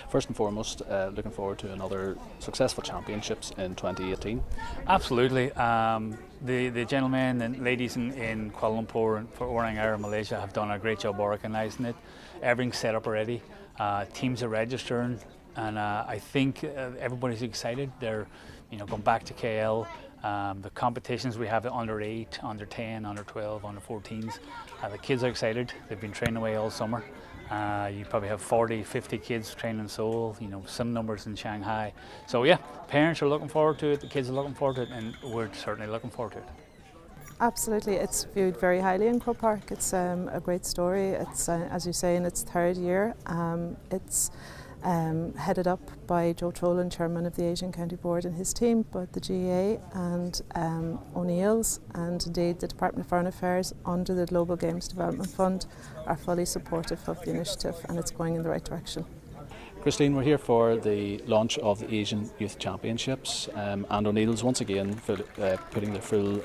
First and foremost, looking forward to another successful championships in 2018. Absolutely. The gentlemen and ladies in Kuala Lumpur and for Orang Air Malaysia have done a great job organising it. Everything's set up already. Teams are registering, and I think everybody's excited. They're going back to KL. The competitions we have at under 8, under 10, under 12, under 14s. The kids are excited. They've been training away all summer. You probably have 40, 50 kids training in Seoul, some numbers in Shanghai. So yeah, parents are looking forward to it, the kids are looking forward to it, and we're certainly looking forward to it. Absolutely, it's viewed very highly in Croke Park. It's a great story. It's, as you say, in its third year. It's headed up by Joe Trolan, Chairman of the Asian County Board, and his team, but the GAA and O'Neill's and indeed the Department of Foreign Affairs under the Global Games Development Fund are fully supportive of the initiative, and it's going in the right direction. Christine, we're here for the launch of the Asian Youth Championships, and O'Neill's once again putting their full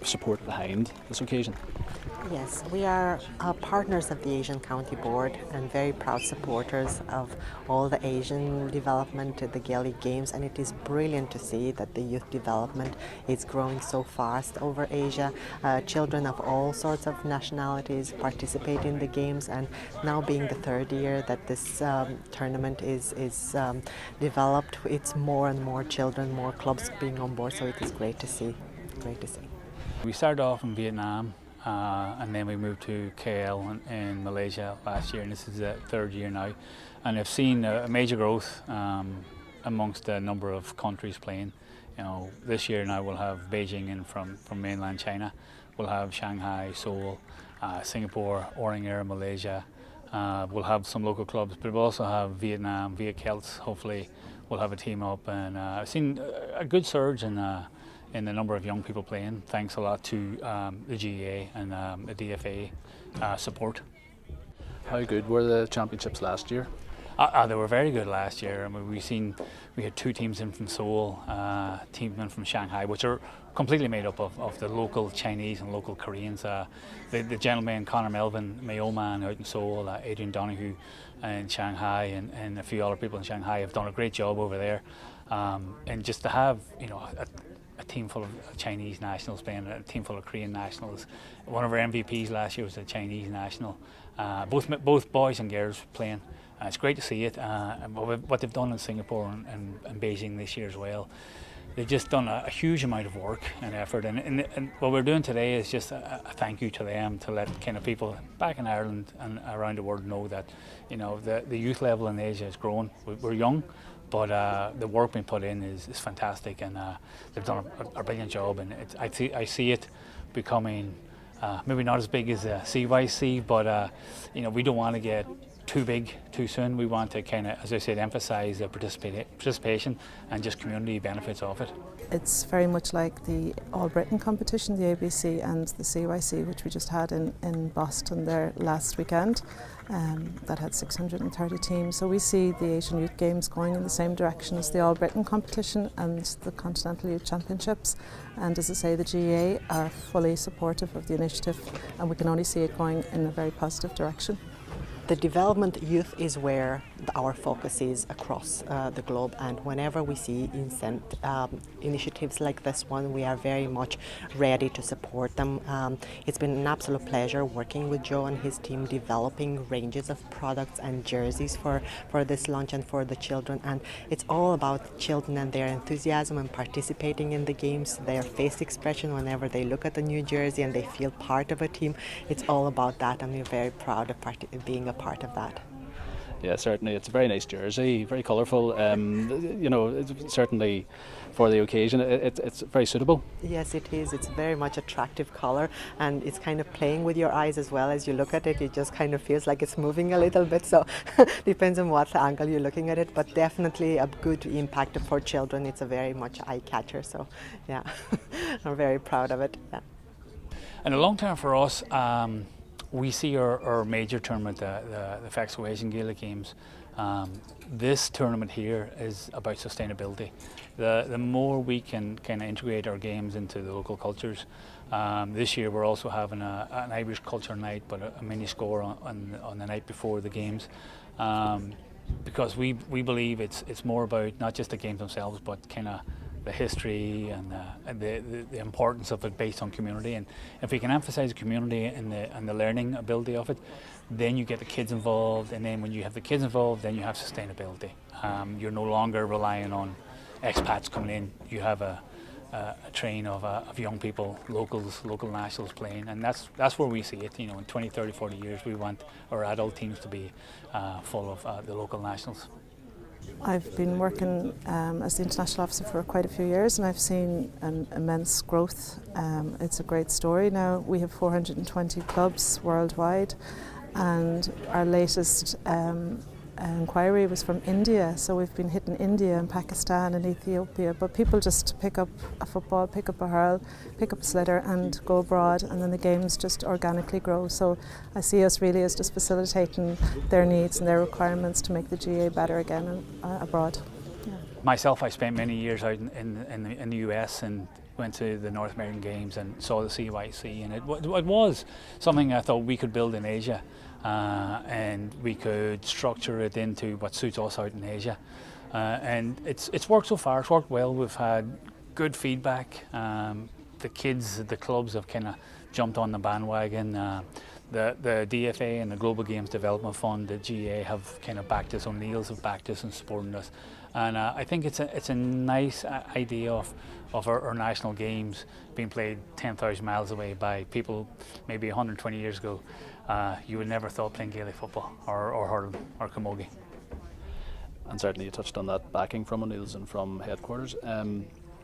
support behind this occasion. Yes, we are partners of the Asian County Board and very proud supporters of all the Asian development, the GAA Games, and it is brilliant to see that the youth development is growing so fast over Asia. Children of all sorts of nationalities participate in the Games, and now being the third year that this tournament is developed, it's more and more children, more clubs being on board, so it is great to see. Great to see. We started off in Vietnam. And then we moved to KL in Malaysia last year, and this is the third year now. And I've seen a major growth amongst a number of countries playing. This year now we'll have Beijing in from mainland China. We'll have Shanghai, Seoul, Singapore, Orang Air, Malaysia. We'll have some local clubs, but we'll also have Vietnam, Viet Celts. Hopefully we'll have a team up, and I've seen a good surge in the number of young people playing, thanks a lot to the GAA and the DFA support. How good were the championships last year? They were very good last year. I mean, we had 2 teams in from Seoul, a team in from Shanghai, which are completely made up of the local Chinese and local Koreans. The gentleman Connor Melvin, Mayoman out in Seoul, Adrian Donahue in Shanghai, and a few other people in Shanghai have done a great job over there. And just to have a team full of Chinese nationals playing, a team full of Korean nationals. One of our MVPs last year was a Chinese national. Both boys and girls playing. It's great to see it. What they've done in Singapore and Beijing this year as well. They've just done a huge amount of work and effort, and what we're doing today is just a thank you to them, to let kind of people back in Ireland and around the world know that the youth level in Asia is growing. We're young, but the work being put in is fantastic, and they've done a brilliant job. And I see it becoming maybe not as big as CYC, but we don't want to get too big too soon. We want to kind of, as I said, emphasise the participation and just community benefits of it. It's very much like the All-Britain competition, the ABC and the CYC, which we just had in Boston there last weekend. That had 630 teams. So we see the Asian Youth Games going in the same direction as the All-Britain competition and the Continental Youth Championships. And as I say, the GAA are fully supportive of the initiative, and we can only see it going in a very positive direction. The development youth is where our focus is across the globe, and whenever we see initiatives like this one, we are very much ready to support them. It's been an absolute pleasure working with Joe and his team, developing ranges of products and jerseys for this launch and for the children, and it's all about children and their enthusiasm and participating in the games, their face expression whenever they look at the new jersey and they feel part of a team. It's all about that, and we're very proud of being a part of that. Yeah, certainly. It's a very nice jersey, very colourful. It's certainly for the occasion, it's very suitable. Yes, it is. It's very much attractive colour, and it's kind of playing with your eyes as well. As you look at it, it just kind of feels like it's moving a little bit. So depends on what angle you're looking at it, but definitely a good impact for children. It's a very much eye catcher. So yeah, I'm very proud of it. Yeah. And the long term for us, we see our major tournament, the FEXO Asian GAA Games. This tournament here is about sustainability. The more we can kind of integrate our games into the local cultures. This year we're also having an Irish culture night, but a mini score on the night before the games. because we believe it's more about not just the games themselves, but kind of the history and the importance of it based on community. And if we can emphasise community and the learning ability of it, then you get the kids involved, and then when you have the kids involved, then you have sustainability. You're no longer relying on expats coming in. You have a train of young people, local nationals playing, and that's where we see it. In 20, 30, 40 years, we want our adult teams to be full of the local nationals. I've been working as the International Officer for quite a few years, and I've seen an immense growth. It's a great story. Now we have 420 clubs worldwide, and our latest inquiry was from India, so we've been hitting India and Pakistan and Ethiopia, but people just pick up a football, pick up a hurl, pick up a sliotar and go abroad, and then the games just organically grow. So I see us really as just facilitating their needs and their requirements to make the GAA better again abroad. Yeah. Myself, I spent many years out in the US and went to the North American Games and saw the CYC, and it was something I thought we could build in Asia. And we could structure it into what suits us out in Asia, and it's worked so far. It's worked well. We've had good feedback. The kids, the clubs have kind of jumped on the bandwagon. The DFA and the Global Games Development Fund, the GAA, have kind of backed us. O'Neill's have backed us and supported us, and I think it's a nice idea of our national games being played 10,000 miles away by people maybe 120 years ago. You would never thought playing Gaelic football or hurling or camogie. And certainly you touched on that backing from O'Neill's and from headquarters.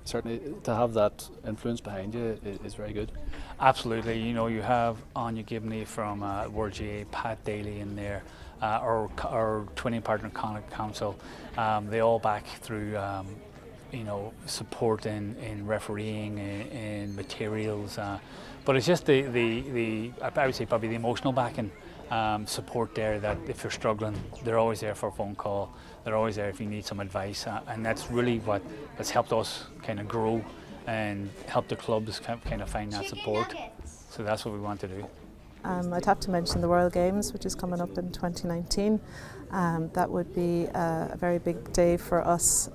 Certainly to have that influence behind you is very good. Absolutely. You have Aine Gibney from World GAA, Pat Daly in there, our twinning partner Connacht Council. They all back through support in refereeing, in materials, but it's just the I would say probably the emotional backing, support there, that if you're struggling, they're always there for a phone call. They're always there if you need some advice, and that's really what's helped us kind of grow and help the clubs kind of find that support. So that's what we want to do. I'd have to mention the World Games, which is coming up in 2019. That would be a very big day for us.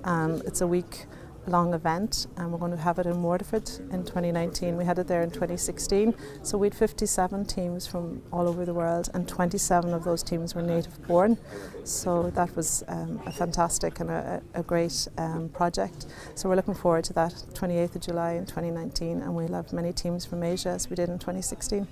It's a week-long event, and we're going to have it in Waterford in 2019. We had it there in 2016. So we had 57 teams from all over the world, and 27 of those teams were native born. So that was a fantastic and a great project. So we're looking forward to that, 28th of July in 2019, and we'll have many teams from Asia as we did in 2016.